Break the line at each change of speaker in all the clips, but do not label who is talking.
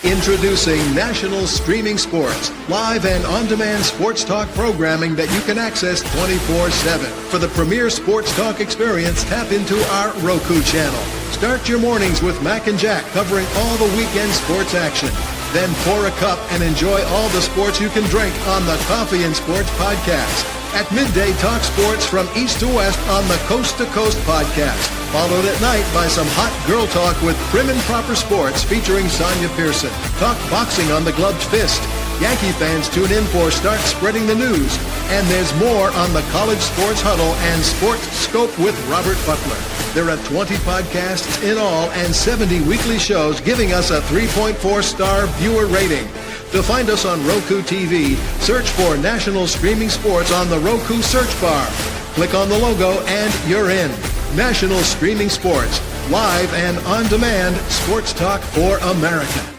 Introducing National Streaming Sports, live and on-demand sports talk programming that you can access 24/7. For the premier sports talk experience, tap into our Roku channel. Start your mornings with Mac and Jack covering all the weekend sports action. Then pour a cup and enjoy all the sports you can drink on the Coffee and Sports podcast. At midday, talk sports from east to west on the Coast to Coast podcast. Followed at night by some hot girl talk with Prim and Proper Sports featuring Sonia Pearson. Talk boxing on the Gloved Fist. Yankee fans tune in for Start Spreading the News. And there's more on the College Sports Huddle and Sports Scope with Robert Butler. There are 20 podcasts in all and 70 weekly shows giving us a 3.4-star viewer rating. To find us on Roku TV, search for National Streaming Sports on the Roku search bar. Click on the logo and you're in. National Streaming Sports, live and on-demand sports talk for America.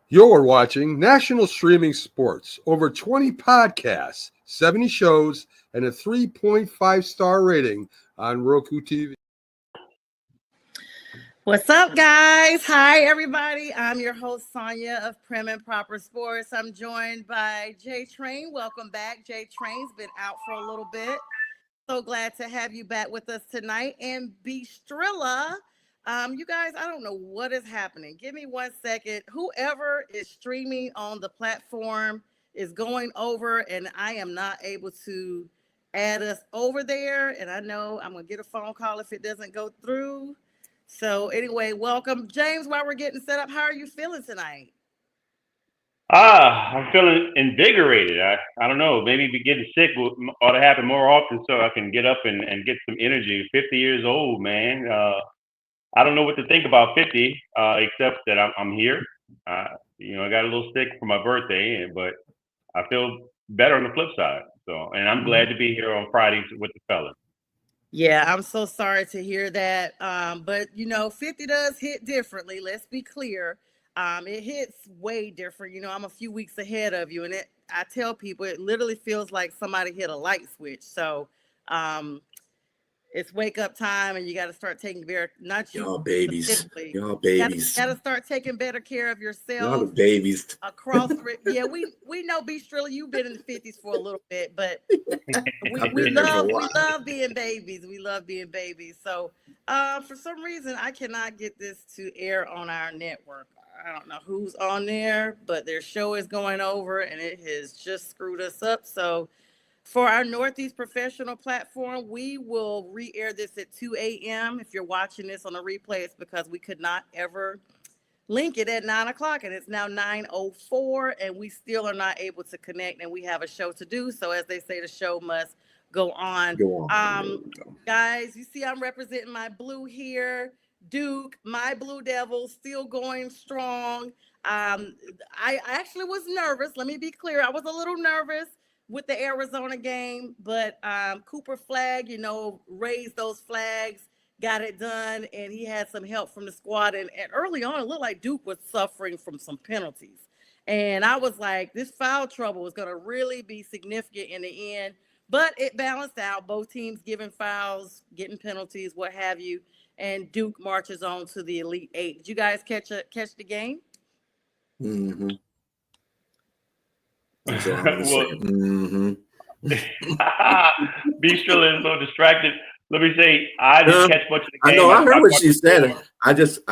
You're watching National Streaming Sports. Over 20 podcasts, 70 shows, and a 3.5-star rating on Roku TV.
What's up, guys? Hi, everybody. I'm your host, Sonia of Prim and Proper Sports. I'm joined by Jay Train. Welcome back. Jay Train's been out for a little bit. So glad to have you back with us tonight. And B. Strilla. You guys, I don't know what is happening. Give me 1 second. Whoever is streaming on the platform is going over, and I am not able to add us over there. And I know I'm going to get a phone call if it doesn't go through. So anyway, welcome. James, while we're getting set up, how are you feeling tonight?
I'm feeling invigorated. I don't know. Maybe getting sick ought to happen more often so I can get up and get some energy. 50 years old, man. I don't know what to think about 50, except that I'm here. I got a little sick for my birthday, but I feel better on the flip side. So, and I'm glad to be here on Fridays with the fellas.
Yeah, I'm so sorry to hear that. But 50 does hit differently. Let's be clear. It hits way different. I'm a few weeks ahead of you, and I tell people it literally feels like somebody hit a light switch. So, it's wake up time, and you got to start taking better. Not you,
y'all babies.
Y'all babies. Got to start taking better care of yourself.
Y'all the babies.
Across the yeah, we know, B. Strilla, you've been in the 50s for a little bit, but we love being babies. We love being babies. So, for some reason, I cannot get this to air on our network. I don't know who's on there, but their show is going over, and it has just screwed us up. So. For our Northeast Professional platform, we will re-air this at 2 a.m. If you're watching this on a replay, it's because we could not ever link it at 9 o'clock, and it's now 9:04, and we still are not able to connect, and we have a show to do. So as they say, the show must go on. Guys, you see I'm representing my blue here. Duke, my Blue Devils, still going strong. I actually was nervous. Let me be clear. I was a little nervous with the Arizona game, but Cooper Flagg, raised those flags, got it done, and he had some help from the squad. And early on, it looked like Duke was suffering from some penalties. And I was like, this foul trouble is going to really be significant in the end. But it balanced out, both teams giving fouls, getting penalties, what have you. And Duke marches on to the Elite Eight. Did you guys catch the game?
Mm-hmm.
Be Strilla is so distracted. Let me say, I didn't catch much of the game.
I know. I heard what she said. I was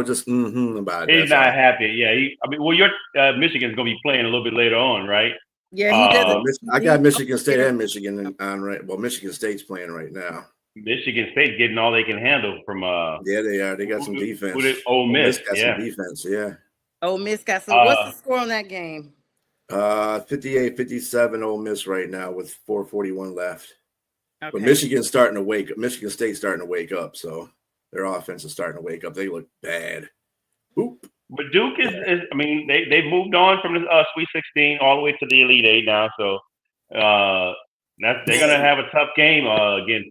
just about it.
He's not happy. Yeah. Your Michigan's gonna be playing a little bit later on, right?
Yeah, he does.
I got Michigan State and Michigan on right. Well, Michigan State's playing right now.
Michigan State's getting all they can handle from.
Yeah, they are. They got some defense.
Ole Miss
got some defense. Yeah.
Ole Miss got some. What's the score on that game?
58-57 Ole Miss right now with 4:41 left. Okay. But Michigan State's starting to wake up, so their offense is starting to wake up. They look bad. Oop.
But Duke is they moved on from the Sweet 16 all the way to the Elite Eight now, so they're gonna have a tough game against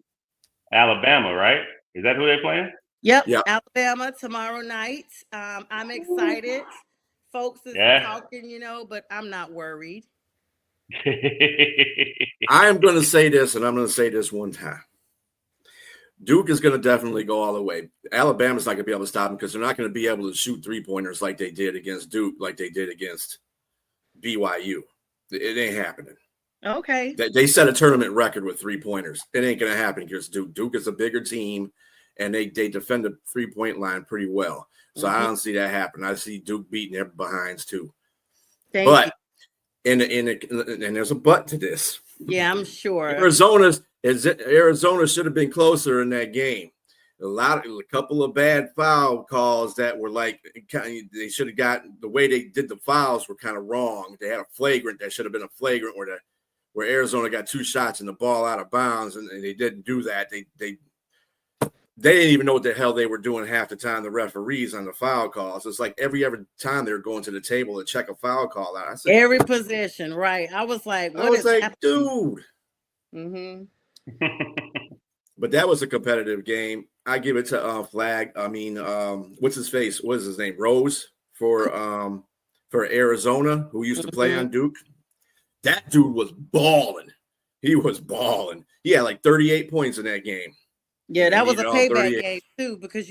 Alabama, right? Is that who they're playing?
Yep. Alabama tomorrow night. I'm excited folks is talking, but I'm not worried.
I am going to say this, and I'm going to say this one time. Duke is going to definitely go all the way. Alabama's not going to be able to stop them because they're not going to be able to shoot three-pointers like they did against Duke, like they did against BYU. It ain't happening.
Okay.
They set a tournament record with three-pointers. It ain't going to happen against Duke. Duke is a bigger team, and they defend the three-point line pretty well. So I don't see that happen. I see Duke beating their behinds too. And there's a but to this.
Yeah, I'm sure.
Arizona should have been closer in that game. A couple of bad foul calls that were they should have gotten the way they did the fouls were kind of wrong. They had a flagrant that should have been a flagrant where Arizona got two shots and the ball out of bounds, and they didn't do that. They didn't even know what the hell they were doing half the time. The referees on the foul calls. It's like every time they were going to the table to check a foul call out. I said,
every possession, right? I was like,
dude.
Mm-hmm.
But that was a competitive game. I give it to Flag. I mean, what's his face? What is his name? Rose for Arizona, who used to play on Duke. That dude was balling. He was balling. He had like 38 points in that game.
Yeah, that was a payback game too, because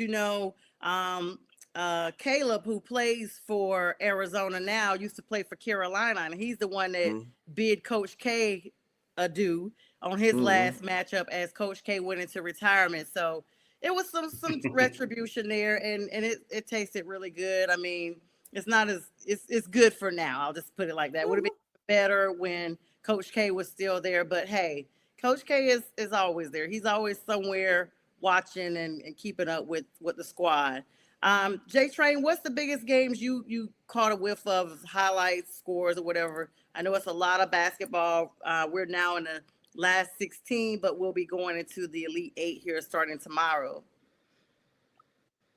Caleb, who plays for Arizona now, used to play for Carolina, and he's the one that bid Coach K adieu on his last matchup as Coach K went into retirement. So it was some retribution there, and it tasted really good. I mean, it's good for now. I'll just put it like that. Would have been better when Coach K was still there, but hey, Coach K is always there. He's always somewhere watching and keeping up with the squad. J Train, what's the biggest games you caught a whiff of, highlights, scores, or whatever? I know it's a lot of basketball. We're now in the last 16, but we'll be going into the Elite 8 here starting tomorrow.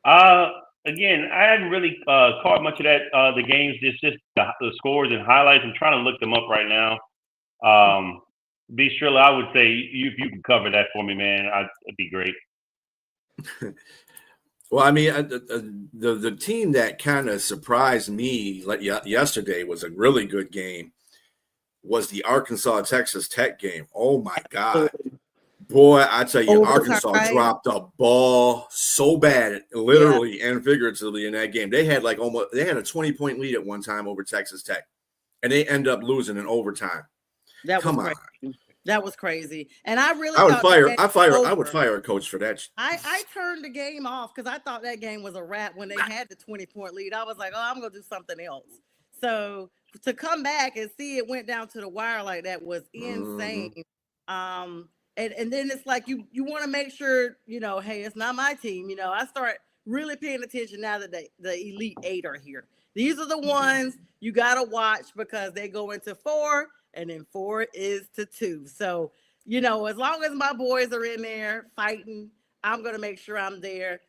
Again, I hadn't really caught much of that. The games, just the scores and highlights. I'm trying to look them up right now. B. Strilla, I would say if you can cover that for me, man, it'd be great.
Well, I mean, the team that kind of surprised me yesterday was a really good game. Was the Arkansas-Texas Tech game. Oh, my God. Boy, I tell you, Arkansas dropped the ball so bad, literally and figuratively in that game. They had a 20-point lead at one time over Texas Tech, and they end up losing in overtime. Come on.
That was crazy. And I really
I would fire a coach for that.
I turned the game off because I thought that game was a wrap when they had the 20-point lead. I was like, I'm going to do something else. So to come back and see it went down to the wire like that was insane. And then it's like you want to make sure, hey, it's not my team. I start really paying attention now that the Elite 8 are here. These are the ones you got to watch because they go into 4. And then 4 is to 2. So, as long as my boys are in there fighting, I'm going to make sure I'm there.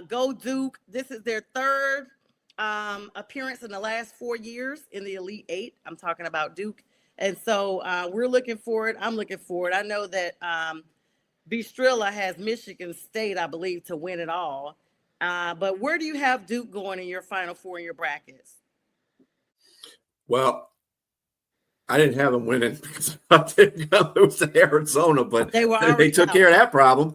Go Duke. This is their third appearance in the last 4 years in the Elite 8. I'm talking about Duke. And so we're looking forward. I'm looking forward. I know that B. Strilla has Michigan State, I believe, to win it all. But where do you have Duke going in your Final Four in your brackets?
Well, I didn't have them winning because I didn't lose to Arizona, but they took care of that problem.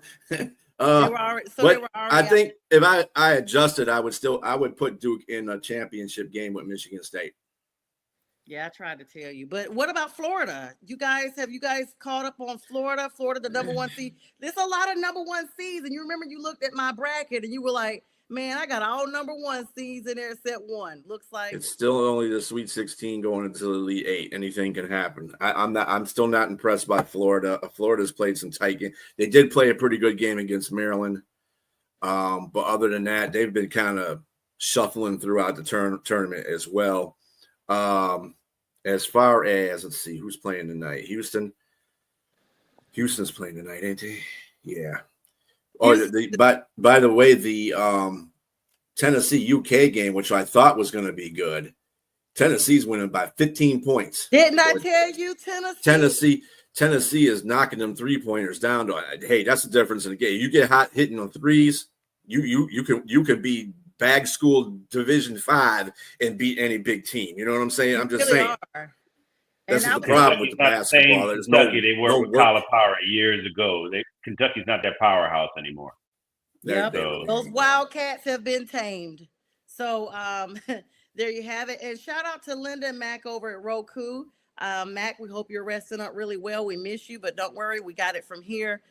I think if I adjusted, I would put Duke in a championship game with Michigan State.
Yeah, I tried to tell you. But what about Florida? Have you guys caught up on Florida? Florida, the number 1 seed. There's a lot of number 1 seeds, and you remember you looked at my bracket and you were like, man, I got all number 1 seeds in there except one. Looks like
it's still only the Sweet 16 going into the Elite 8. Anything can happen. I'm still not impressed by Florida. Florida's played some tight games. They did play a pretty good game against Maryland. But other than that, they've been kind of shuffling throughout the tournament as well. As far as, let's see, who's playing tonight? Houston's playing tonight, ain't they? Yeah. Oh, by the way, the Tennessee UK game, which I thought was going to be good, Tennessee's winning by 15 points.
Didn't I tell you,
Tennessee is knocking them 3-pointers down. Hey, that's the difference in the game. You get hot hitting on threes, you can be bag school Division 5 and beat any big team. You know what I'm saying? I'm just saying. This is the problem with the basketball. There's
Kentucky, they
no
worked with
work.
Calipari years ago. Kentucky's not that powerhouse anymore.
Yep. Those Wildcats have been tamed. So there you have it. And shout out to Linda and Mac over at Roku. Mac, we hope you're resting up really well. We miss you, but don't worry, we got it from here.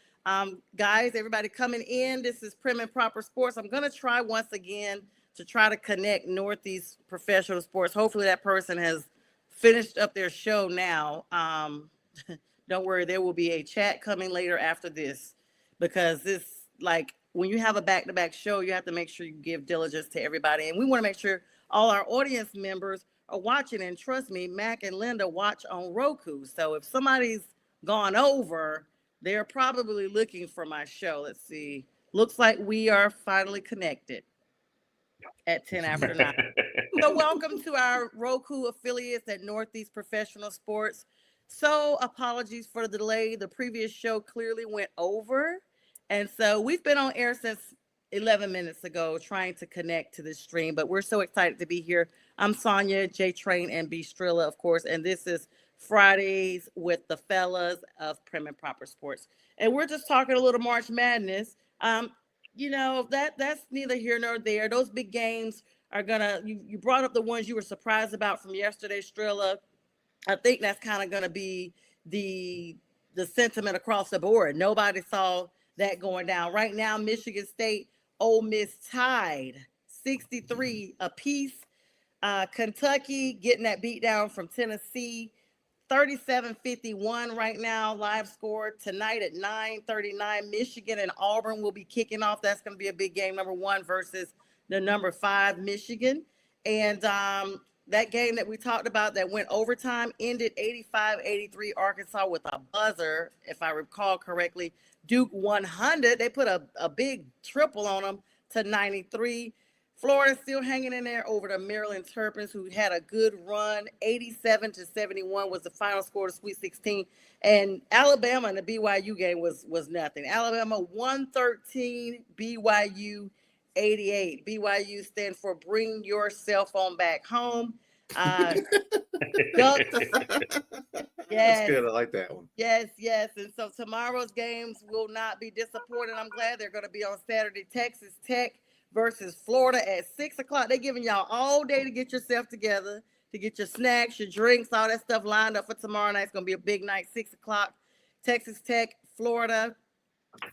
Guys, everybody coming in. This is Prim and Proper Sports. I'm going to try once again to try to connect Northeast Professional Sports. Hopefully that person has finished up their show now. Don't worry, there will be a chat coming later after this, because this, like, when you have a back-to-back show, you have to make sure you give diligence to everybody. And we want to make sure all our audience members are watching. And trust me, Mac and Linda watch on Roku. So if somebody's gone over, they're probably looking for my show. Let's see. Looks like we are finally connected at 10 after 9. So welcome to our Roku affiliates at Northeast Professional Sports. So apologies for the delay. The previous show clearly went over. And so we've been on air since 11 minutes ago trying to connect to this stream, but we're so excited to be here. I'm Sonia, J Train, and B Strilla, of course, and this is Fridays with the fellas of Prim and Proper Sports. And we're just talking a little March Madness. You know, that's neither here nor there. Those big games are gonna, you brought up the ones you were surprised about from yesterday, Strilla. I think that's kind of gonna be the sentiment across the board. Nobody saw that going down. Right now, Michigan State, Ole Miss tied 63 apiece. Kentucky getting that beat down from Tennessee, 37-51 right now. Live score tonight at 9:39. Michigan and Auburn will be kicking off. That's going to be a big game, number 1 versus the number 5 Michigan. And that game that we talked about that went overtime ended 85-83 Arkansas with a buzzer, if I recall correctly. Duke 100. They put a big triple on them to 93. Florida still hanging in there over the Maryland Terrapins, who had a good run. 87-71 was the final score of Sweet 16. And Alabama in the BYU game was nothing. Alabama 113, BYU 88. BYU stands for Bring Your Cell Phone Back Home. Ducks. Yes.
That's good. I like that one.
Yes. And so tomorrow's games will not be disappointing. I'm glad they're going to be on Saturday. Texas Tech versus Florida at 6 o'clock. They're giving y'all all day to get yourself together, to get your snacks, your drinks, all that stuff lined up for tomorrow night. It's going to be a big night, 6 o'clock. Texas Tech, Florida,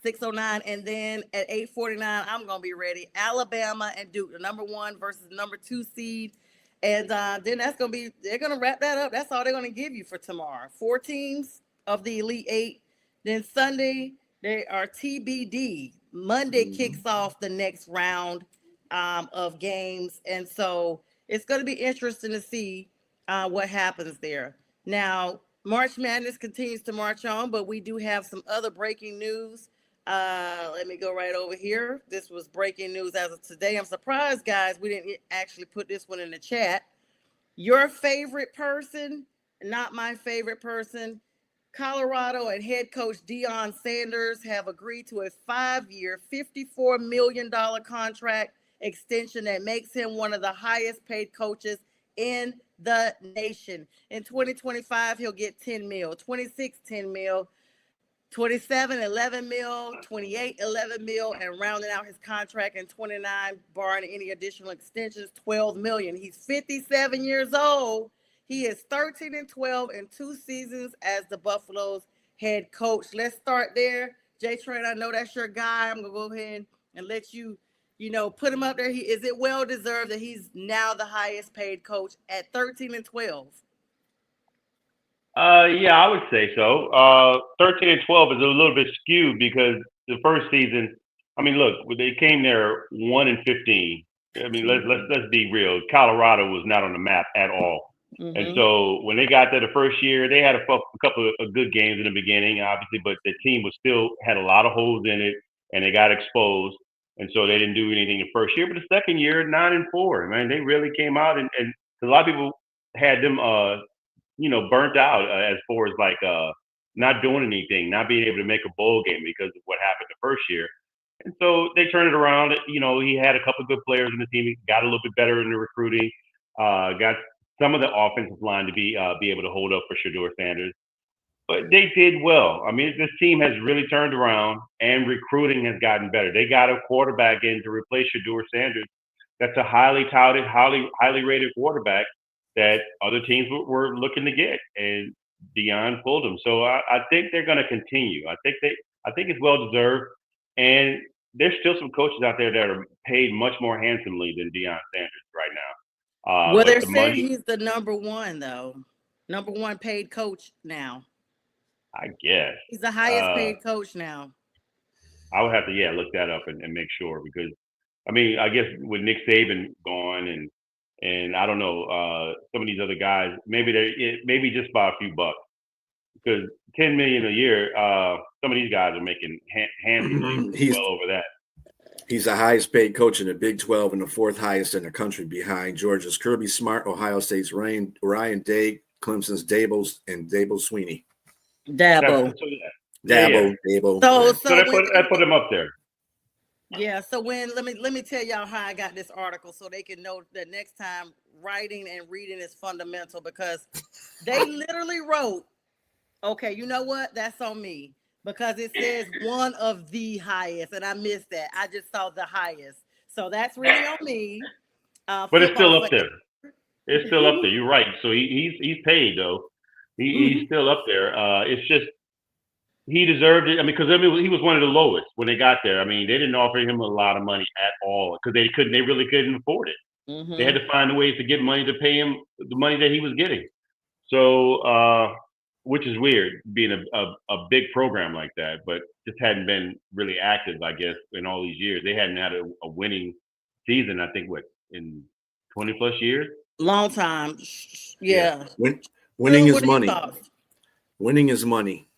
6:09. And then at 8:49, I'm going to be ready. Alabama and Duke, the number 1 versus number 2 seed. And then that's going to be, they're going to wrap that up. That's all they're going to give you for tomorrow. 4 teams of the Elite 8. Then Sunday, they are TBD. Monday kicks off the next round of games. And so it's going to be interesting to see what happens there. Now, March Madness continues to march on, but we do have some other breaking news. Let me go right over here. This was breaking news as of today. I'm surprised, guys, we didn't actually put this one in the chat. Your favorite person, not my favorite person. Colorado and head coach Deion Sanders have agreed to a 5-year, $54 million contract extension that makes him one of the highest paid coaches in the nation. In 2025, he'll get 10 mil, 26, 10 mil, 27, 11 mil, 28, 11 mil, and rounding out his contract in 29, barring any additional extensions, 12 million. He's 57 years old. He is 13-12 in 2 seasons as the Buffalo's head coach. Let's start there. J Train, I know that's your guy. I'm going to go ahead and let you, put him up there. Is it well deserved that he's now the highest paid coach at 13-12?
Yeah, I would say so. 13-12 is a little bit skewed because the first season, I mean, look, they came there 1-15. I mean, let's be real. Colorado was not on the map at all. Mm-hmm. And so when they got there the first year, they had a couple of good games in the beginning, obviously, but the team was still had a lot of holes in it, and they got exposed. And so they didn't do anything the first year. But the second year, 9-4, man, they really came out, and a lot of people had them, burnt out as far as like not doing anything, not being able to make a bowl game because of what happened the first year. And so they turned it around. You know, he had a couple of good players in the team. He got a little bit better in the recruiting. Got some of the offensive line to be able to hold up for Shedeur Sanders. But they did well. I mean, this team has really turned around, and recruiting has gotten better. They got a quarterback in to replace Shedeur Sanders. That's a highly touted, highly rated quarterback that other teams were looking to get, and Deion pulled them. So I think they're going to continue. I think it's well deserved, and there's still some coaches out there that are paid much more handsomely than Deion Sanders right now.
Well,
But
they're
the
saying
money,
he's the number one, though. Number one paid coach now.
I guess.
He's the highest paid coach now.
I would have to look that up and make sure, because I mean, I guess with Nick Saban gone and I don't know, some of these other guys, maybe just by a few bucks, because $10 million a year, some of these guys are making handsomely well over that.
He's the highest paid coach in the Big 12 and the fourth highest in the country, behind Georgia's Kirby Smart, Ohio State's Ryan Day, Clemson's Dabo Sweeney.
Dabo.
Dabo.
So
that put him up there.
Yeah. So let me tell y'all how I got this article, so they can know that next time writing and reading is fundamental, because they literally wrote, okay, you know what? That's on me, because it says one of the highest, and I missed that. I just saw the highest. So that's really on me.
But it's still up there. It's still up there. You're right. So he's paid, though. He's still up there. It's just he deserved it. I mean, because he was one of the lowest when they got there. I mean, they didn't offer him a lot of money at all, because they really couldn't afford it. They had to find ways to get money to pay him the money that he was getting. So, which is weird, being a big program like that, but just hadn't been really active, I guess, in all these years. They hadn't had a winning season, I think, in 20 plus years.
Long time. Yeah.
Winning is money. Winning is money.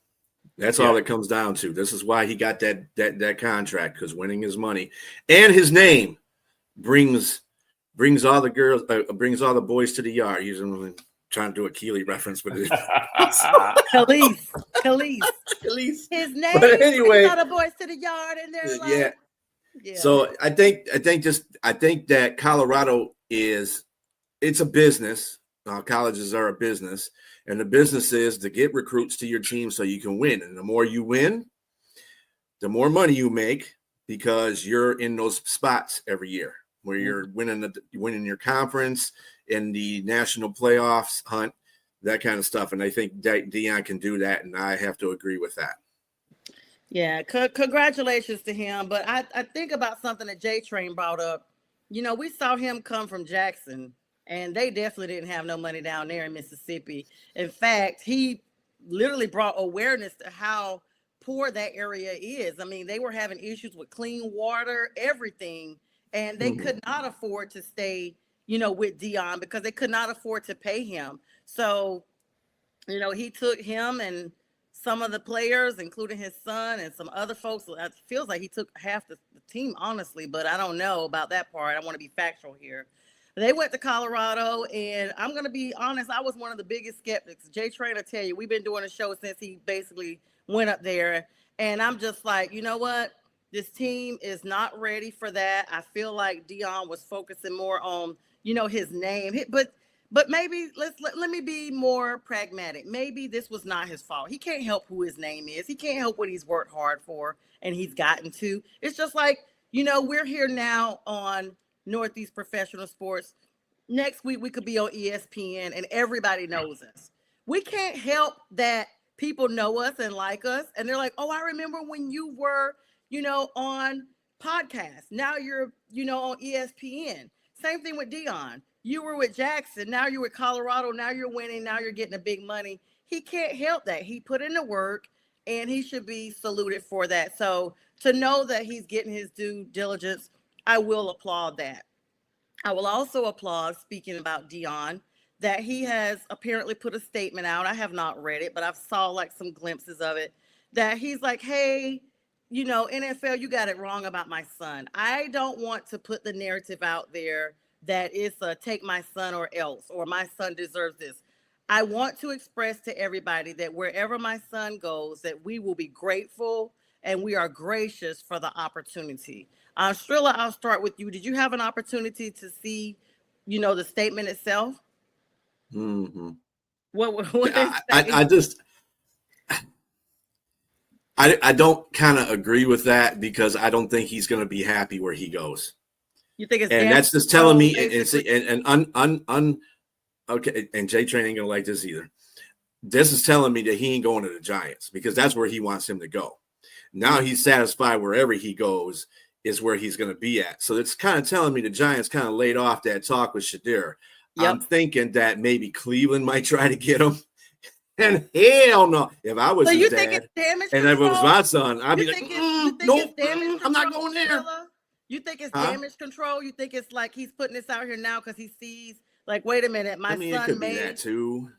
That's all it comes down to. This is why he got that contract, because winning is money, and his name brings all the girls, brings all the boys to the yard. He's trying to do a Keely reference, but
Khalees. His name. But anyway, brings all the boys to the yard, and they're like, yeah.
So I think that Colorado it's a business. Colleges are a business, and the business is to get recruits to your team so you can win. And the more you win, the more money you make, because you're in those spots every year where you're winning your conference, in the national playoffs hunt, that kind of stuff. And I think Deion can do that, and I have to agree with that.
Yeah, congratulations to him. But I think about something that J-Train brought up. You know, we saw him come from Jackson, and they definitely didn't have no money down there in Mississippi. In fact, he literally brought awareness to how poor that area is. I mean, they were having issues with clean water, everything, and they could not afford to stay, with Deion, because they could not afford to pay him. So, he took him and some of the players, including his son and some other folks. It feels like he took half the team, honestly, but I don't know about that part. I want to be factual here. They went to Colorado, and I'm going to be honest, I was one of the biggest skeptics. J-Train will tell you, we've been doing a show since he basically went up there, and I'm just like, you know what? This team is not ready for that. I feel like Deion was focusing more on, his name. But maybe let me be more pragmatic. Maybe this was not his fault. He can't help who his name is. He can't help what he's worked hard for and he's gotten to. It's just like, we're here now on Northeast Professional Sports. Next week we could be on ESPN and everybody knows us. We can't help that people know us and like us, and they're like, oh, I remember when you were, on podcasts. Now you're, on ESPN. Same thing with Deion. You were with Jackson. Now you're with Colorado. Now you're winning. Now you're getting the big money. He can't help that. He put in the work, and he should be saluted for that. So to know that he's getting his due diligence, I will applaud that. I will also applaud, speaking about Deion, that he has apparently put a statement out. I have not read it, but I've saw like some glimpses of it, that he's like, hey, NFL, you got it wrong about my son. I don't want to put the narrative out there that it's a take my son or else, or my son deserves this. I want to express to everybody that wherever my son goes, that we will be grateful and we are gracious for the opportunity. Strilla, I'll start with you. Did you have an opportunity to see, the statement itself?
Mm-hmm.
What
I don't kind of agree with that because I don't think he's going to be happy where he goes.
You think it's
and that's just telling me
and
okay, and J Train ain't gonna like this either. This is telling me that he ain't going to the Giants because that's where he wants him to go. Now he's satisfied wherever he goes is where he's going to be at. So it's kind of telling me the Giants kind of laid off that talk with Shadir. Yep. I'm thinking that maybe Cleveland might try to get him. And hell no. If I was his dad and if it was my son, I'd be like, nope, I'm not going there.
You think it's damage control? You think it's like he's putting this out here now because he sees, like, wait a minute, my son
it could be that too.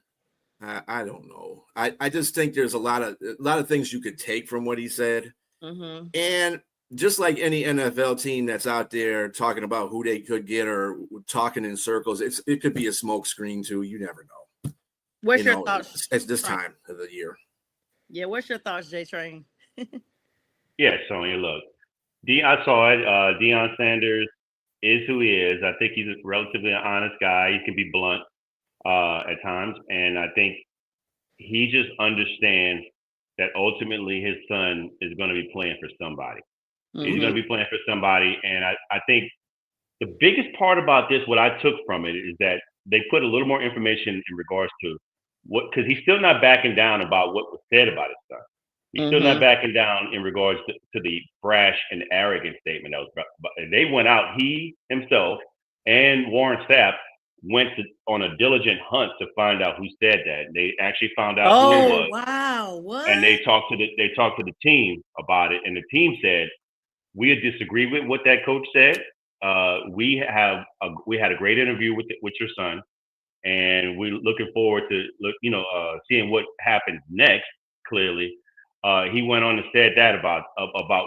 I don't know. I just think there's a lot of things you could take from what he said.
Mm-hmm.
And just like any NFL team that's out there talking about who they could get or talking in circles, it could be a smoke screen too. You never know.
What's your thoughts?
It's this time of the year.
Yeah, what's your thoughts, J Train?
Yeah, Sonya, look. I saw it. Deion Sanders is who he is. I think he's a relatively honest guy. He can be blunt at times. And I think he just understands that ultimately his son is going to be playing for somebody. Mm-hmm. He's going to be playing for somebody. And I think the biggest part about this, what I took from it, is that they put a little more information in regards to because he's still not backing down about what was said about his son. He's still not backing down in regards to the brash and arrogant statement that was. But they went out. He himself and Warren Sapp went on a diligent hunt to find out who said that. They actually found out who it was.
Wow! What?
And they talked to the team about it, and the team said we disagree with what that coach said. We had a great interview with your son, and we're looking forward to seeing what happens next. Clearly. He went on and said that about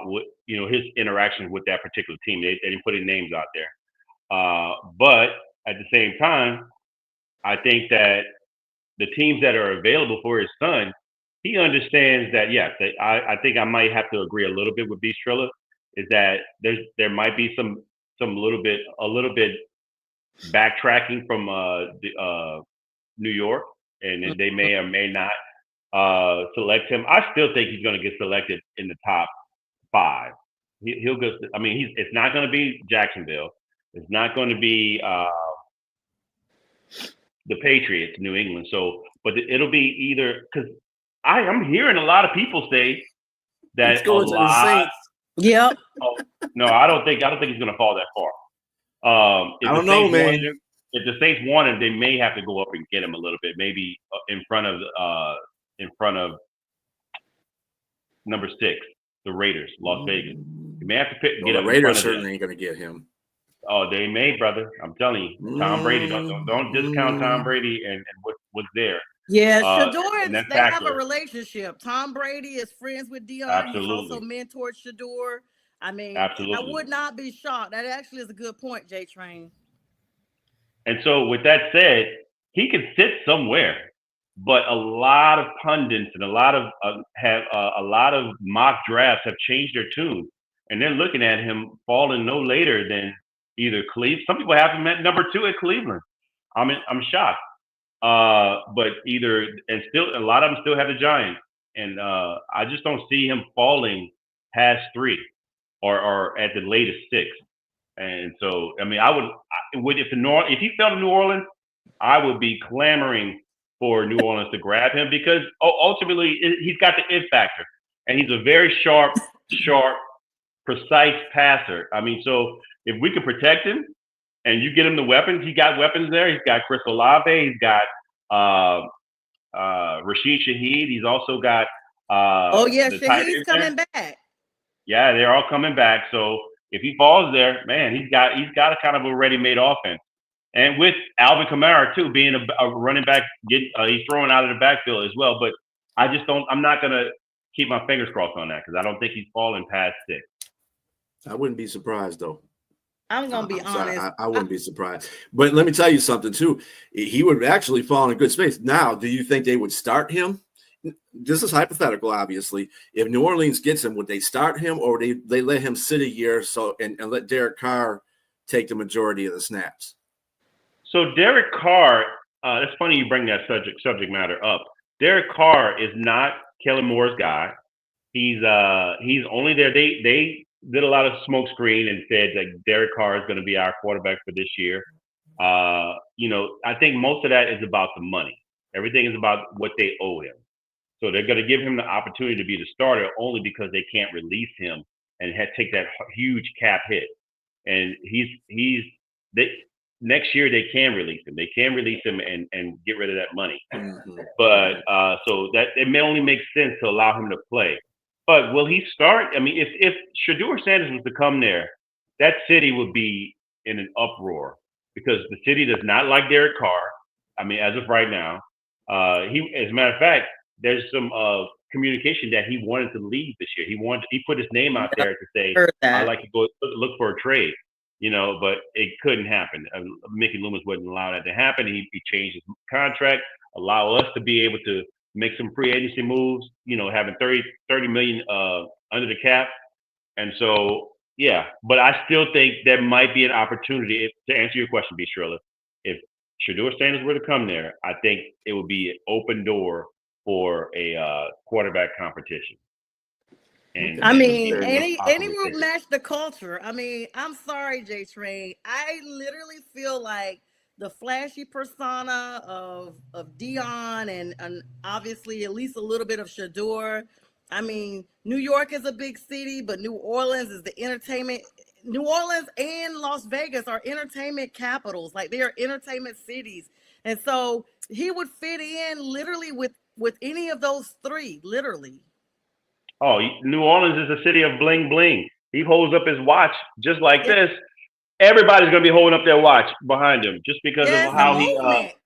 what his interactions with that particular team. They didn't put any names out there, but at the same time, I think that the teams that are available for his son, he understands that. Yes, I think I might have to agree a little bit with B. Strilla, is that there might be a little bit backtracking from New York, and they may or may not select him. I still think he's going to get selected in the top 5. He'll go. I mean, it's not going to be Jacksonville. It's not going to be the Patriots, New England. So, but it'll be either because I'm hearing a lot of people say that
it's going to the Saints.
Yep.
No, I don't think he's going to fall that far.
I don't know, man.
If the Saints want him, they may have to go up and get him a little bit, maybe in front of number 6, the Raiders, Las Vegas. You may have to get
the Raiders certainly ain't going to get him.
Oh, they may, brother. I'm telling you, Tom Brady. Don't discount Tom Brady and what's there.
Yeah, Shador. They have a relationship. Tom Brady is friends with Deion.
Absolutely.
He's also mentored Shador. I mean,
absolutely.
I would not be shocked. That actually is a good point, J Train.
And so, with that said, he could sit somewhere. But a lot of pundits and a lot of mock drafts have changed their tune, and they're looking at him falling no later than either Cleveland. Some people have him at number 2 at Cleveland. I'm shocked. But still a lot of them still have the Giants, and I just don't see him falling past 3 or at the latest 6. And so, I mean, if he fell to New Orleans, I would be clamoring for New Orleans to grab him because ultimately he's got the it factor, and he's a very sharp, precise passer. I mean, so if we can protect him and you get him the weapons, he got weapons there. He's got Chris Olave. He's got Rashid Shaheed. He's also got
Shaheed's coming back.
Yeah, they're all coming back. So if he falls there, man, he's got a kind of a ready-made offense. And with Alvin Kamara too, being a running back, he's throwing out of the backfield as well. But I'm not gonna keep my fingers crossed on that because I don't think he's falling past 6.
I wouldn't be surprised though.
I'm gonna be honest.
I wouldn't be surprised. But let me tell you something too. He would actually fall in a good space. Now, do you think they would start him this is hypothetical, obviously. If New Orleans gets him, would they start him or they let him sit a year and let Derek Carr take the majority of the snaps?
So Derek Carr, it's funny you bring that subject matter up. Derek Carr is not Kellen Moore's guy. He's only there. They did a lot of smoke screen and said that Derek Carr is going to be our quarterback for this year. I think most of that is about the money. Everything is about what they owe him. So they're going to give him the opportunity to be the starter only because they can't release him and take that huge cap hit. And next year they can release him. They can release him and get rid of that money.
Mm-hmm.
But so that it may only make sense to allow him to play. But will he start? I mean, if Shedeur Sanders was to come there, that city would be in an uproar because the city does not like Derek Carr. I mean, as of right now, as a matter of fact, there's some communication that he wanted to leave this year. He put his name out there to say, I'd like to go look for a trade, but it couldn't happen. Mickey Loomis wouldn't allow that to happen. He changed his contract, allow us to be able to make some free agency moves, having 30 million under the cap. And so, yeah, but I still think there might be an opportunity to answer your question, B. Strilla. If Shedeur Sanders were to come there, I think it would be an open door for a quarterback competition. And
any would match the culture. I mean, I'm sorry, J Train. I literally feel like the flashy persona of Dion and obviously at least a little bit of Shedeur. I mean, New York is a big city, but New Orleans is the entertainment. New Orleans and Las Vegas are entertainment capitals. Like they are entertainment cities. And so he would fit in literally with any of those three, literally.
Oh, New Orleans is a city of bling bling. He holds up his watch just like this. Everybody's going to be holding up their watch behind him just because of how he.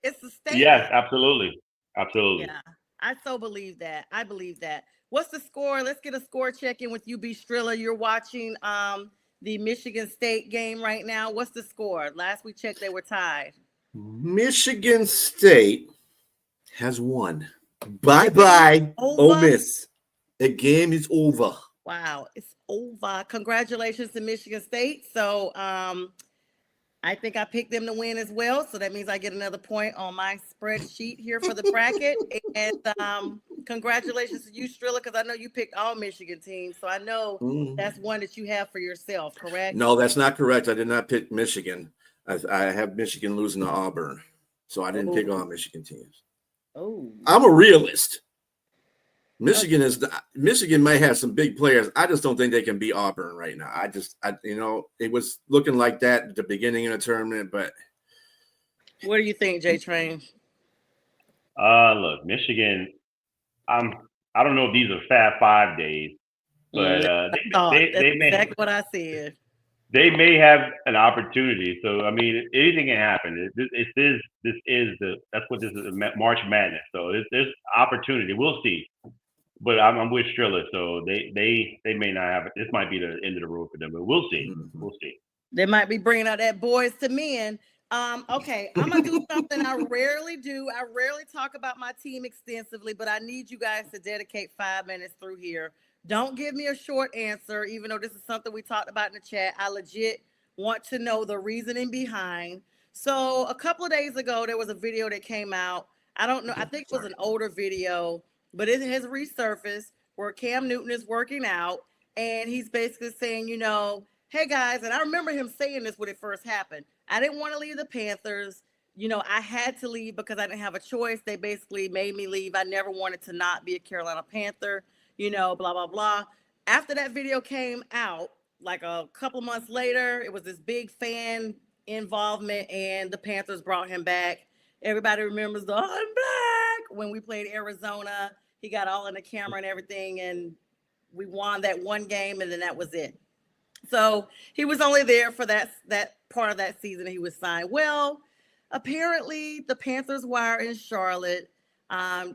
It's a statement.
Yes, absolutely.
Yeah, I so believe that. I believe that. What's the score? Let's get a score check in with you, B. Strilla. You're watching the Michigan State game right now. What's the score? Last we checked, they were tied.
Michigan State has won. Bye-bye, Ole Miss. The game is over.
Wow, it's over. Congratulations to Michigan State. So I think I picked them to win as well. So that means I get another point on my spreadsheet here for the bracket. And congratulations to you, Strilla, because I know you picked all Michigan teams. So I know that's one that you have for yourself, correct?
No, that's not correct. I did not pick Michigan. I have Michigan losing to Auburn. So I didn't pick all Michigan teams.
Oh,
I'm a realist. Michigan might have some big players. I just don't think they can beat Auburn right now. It was looking like that at the beginning of the tournament, but
what do you think, J Train?
Look, Michigan. I don't know if these are Fab 5 days, but they may.
Exactly what I said.
They may have an opportunity. So I mean, anything can happen. That's what this is, March Madness. So there's opportunity. We'll see. But I'm with Strilla, so they may not have it. This might be the end of the road for them, but we'll see. Mm-hmm. We'll see.
They might be bringing out that boys to men. Okay, I'm gonna do something I rarely do. I rarely talk about my team extensively, but I need you guys to dedicate 5 minutes through here. Don't give me a short answer, even though this is something we talked about in the chat. I legit want to know the reasoning behind. So a couple of days ago, there was a video that came out. I don't know. I think it was an older video, but it has resurfaced where Cam Newton is working out and he's basically saying, hey guys, and I remember him saying this when it first happened. I didn't want to leave the Panthers. I had to leave because I didn't have a choice. They basically made me leave. I never wanted to not be a Carolina Panther, blah, blah, blah. After that video came out, like a couple months later, it was this big fan involvement and the Panthers brought him back. Everybody remembers the I'm back when we played Arizona. He got all in the camera and everything, and we won that one game, and then that was it. So he was only there for that part of that season he was signed. Well, apparently the Panthers wire in Charlotte,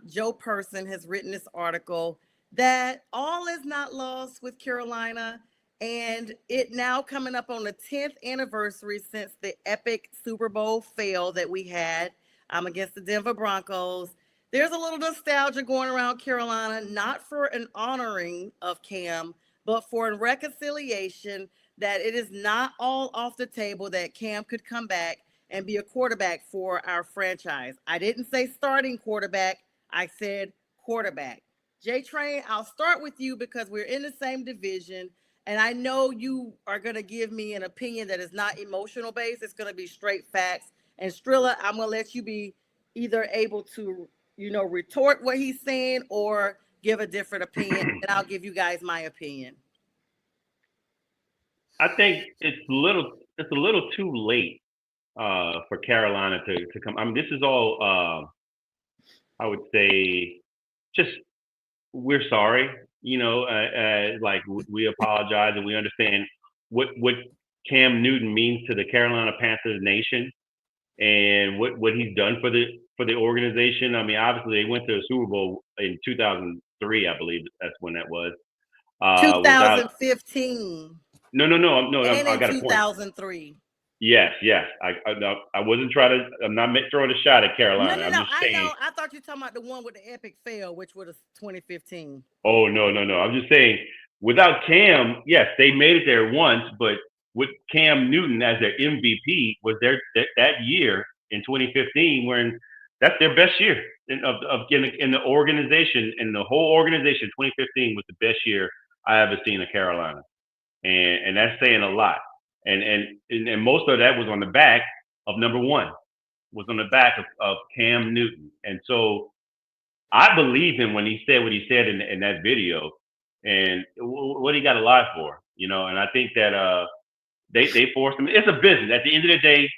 Joe Person has written this article that all is not lost with Carolina, and it now coming up on the 10th anniversary since the epic Super Bowl fail that we had against the Denver Broncos. there's a little nostalgia going around Carolina, not for an honoring of Cam, but for a reconciliation that it is not all off the table that Cam could come back and be a quarterback for our franchise. I didn't say starting quarterback. I said quarterback. J Train, I'll start with you because we're in the same division. And I know you are going to give me an opinion that is not emotional based. It's going to be straight facts. And Strilla, I'm going to let you be either able to, retort what he's saying or give a different opinion. And I'll give you guys my opinion.
I think it's a little too late for Carolina to come. I mean, this is all I would say just we're sorry, like we apologize and we understand what Cam Newton means to the Carolina Panthers nation and what he's done for the organization. I mean, obviously they went to a Super Bowl in 2003, I believe that's when that was.
2015.
No.
And
I
in
got a point.
2003.
Yes. I wasn't trying to. I'm not throwing a shot at Carolina.
No.
I'm just saying.
I know. I thought you were talking about the one with the epic fail, which was 2015.
Oh no. I'm just saying. Without Cam, yes, they made it there once, but with Cam Newton as their MVP was their that year in 2015, when that's their best year in the organization, and the whole organization. 2015 was the best year I ever seen in Carolina, and that's saying a lot. And most of that was on the back of number one, was on the back of Cam Newton. And so I believe him when he said what he said in that video, and what he got to lie for, and I think that they forced him. It's a business. At the end of the day,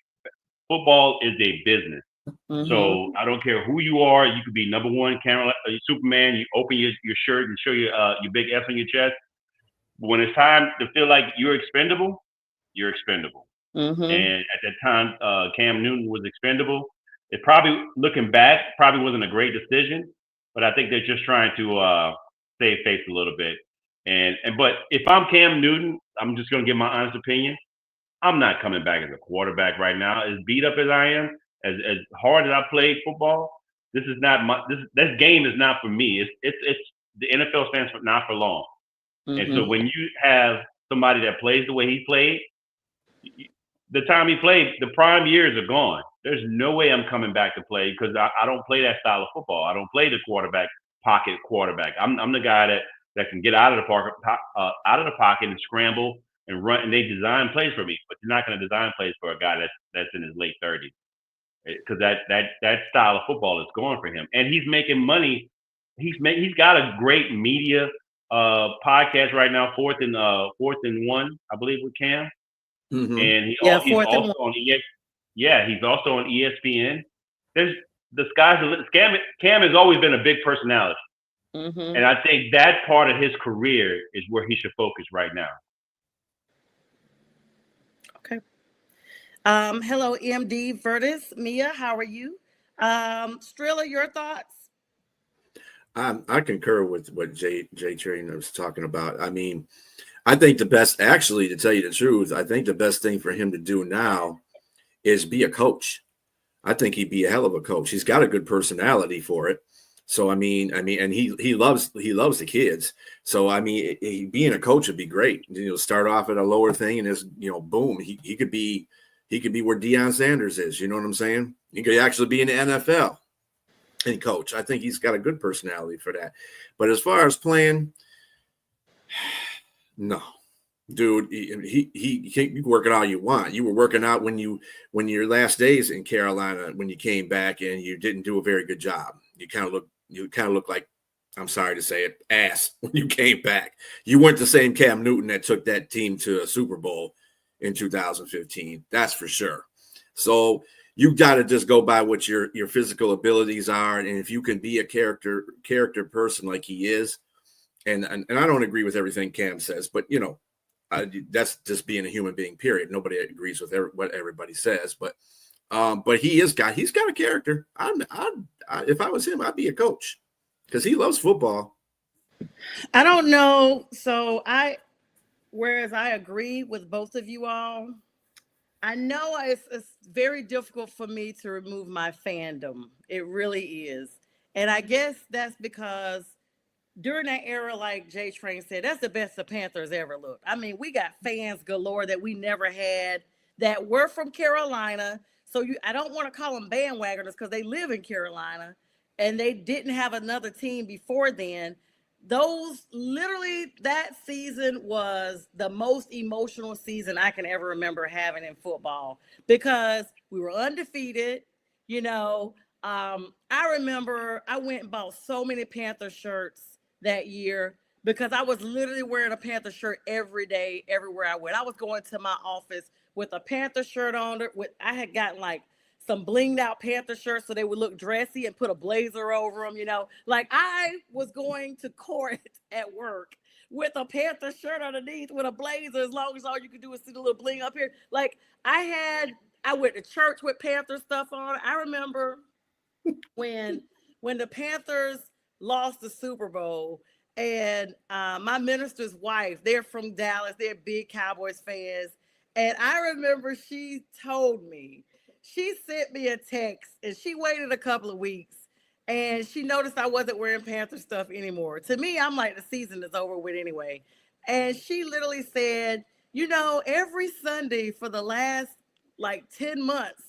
football is a business.
Mm-hmm.
So I don't care who you are. You could be number one, Superman. You open your shirt and show your big S on your chest. But when it's time to feel like you're expendable, you're expendable.
Mm-hmm.
And at that time, Cam Newton was expendable. It probably, looking back, probably wasn't a great decision, but I think they're just trying to save face a little bit. But if I'm Cam Newton, I'm just going to give my honest opinion. I'm not coming back as a quarterback right now. As beat up as I am, as hard as I played football, this is not this game is not for me. It's the NFL stands for not for long. Mm-hmm. And so when you have somebody that plays the way he played, the time he played, the prime years are gone. There's no way I'm coming back to play because I don't play that style of football. I don't play the pocket quarterback. I'm the guy that can get out of the pocket and scramble and run. And they design plays for me, but they're not going to design plays for a guy that's in his late 30s, because that style of football is gone for him. And he's making money. He's got a great media podcast right now, fourth and one, I believe, with Cam. Mm-hmm. And he's also on he's also on ESPN. There's the sky's the limit. Cam has always been a big personality. Mm-hmm. And I think that part of his career is where he should focus right now.
Okay. Hello, MD Vertis. Mia, how are you? Strilla, your thoughts?
I concur with what Jay Train was talking about. I mean, I think the best, actually, to tell you the truth, I think the best thing for him to do now is be a coach. I think he'd be a hell of a coach. He's got a good personality for it. So, and he loves the kids. So, being a coach would be great. Start off at a lower thing and just, boom, he could be where Deion Sanders is. You know what I'm saying? He could actually be in the NFL and coach. I think he's got a good personality for that. But as far as playing, no, dude, he can't work it all you want. You were working out when your last days in Carolina, when you came back, and you didn't do a very good job. You kind of look like, I'm sorry to say it, ass when you came back. You weren't the same Cam Newton that took that team to a Super Bowl in 2015. That's for sure. So you got to just go by what your physical abilities are, and if you can be a character person like he is. And I don't agree with everything Cam says, but that's just being a human being. Period. Nobody agrees with what everybody says, but he's got a character. If I was him, I'd be a coach because he loves football.
I don't know. So whereas I agree with both of you all, I know it's very difficult for me to remove my fandom. It really is. And I guess that's because during that era, like J Train said, that's the best the Panthers ever looked. I mean, we got fans galore that we never had that were from Carolina. So I don't want to call them bandwagoners because they live in Carolina and they didn't have another team before then. Those literally, that season was the most emotional season I can ever remember having in football because we were undefeated. You know, I remember I went and bought so many Panther shirts that year because I was literally wearing a Panther shirt every day, everywhere I went. I was going to my office with a Panther shirt on. I had gotten like some blinged out Panther shirts so they would look dressy and put a blazer over them, you know. Like I was going to court at work with a Panther shirt underneath with a blazer as long as all you could do is see the little bling up here. Like I went to church with Panther stuff on. I remember when the Panthers lost the Super Bowl and my minister's wife, they're from Dallas, they're big Cowboys fans. And I remember she told me, she sent me a text and she waited a couple of weeks and she noticed I wasn't wearing Panther stuff anymore. To me, I'm like, the season is over with anyway. And she literally said, you know, every Sunday for the last like 10 months,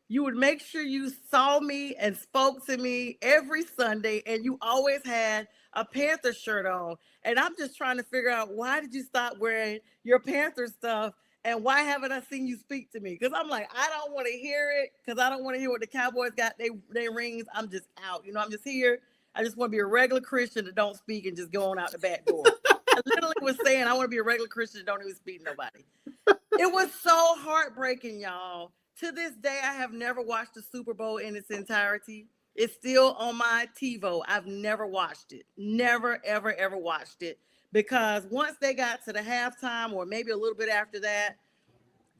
you would make sure you saw me and spoke to me every Sunday, and you always had a Panther shirt on. And I'm just trying to figure out, why did you stop wearing your Panther stuff? And why haven't I seen you speak to me? Because I'm like, I don't want to hear it because I don't want to hear what the Cowboys got they rings. I'm just out. You know, I'm just here. I just want to be a regular Christian that don't speak and just go on out the back door. I literally was saying I want to be a regular Christian that don't even speak to nobody. It was so heartbreaking, y'all. To this day, I have never watched the Super Bowl in its entirety. It's still on my TiVo. I've never watched it. Never, ever, ever watched it. Because once they got to the halftime or maybe a little bit after that,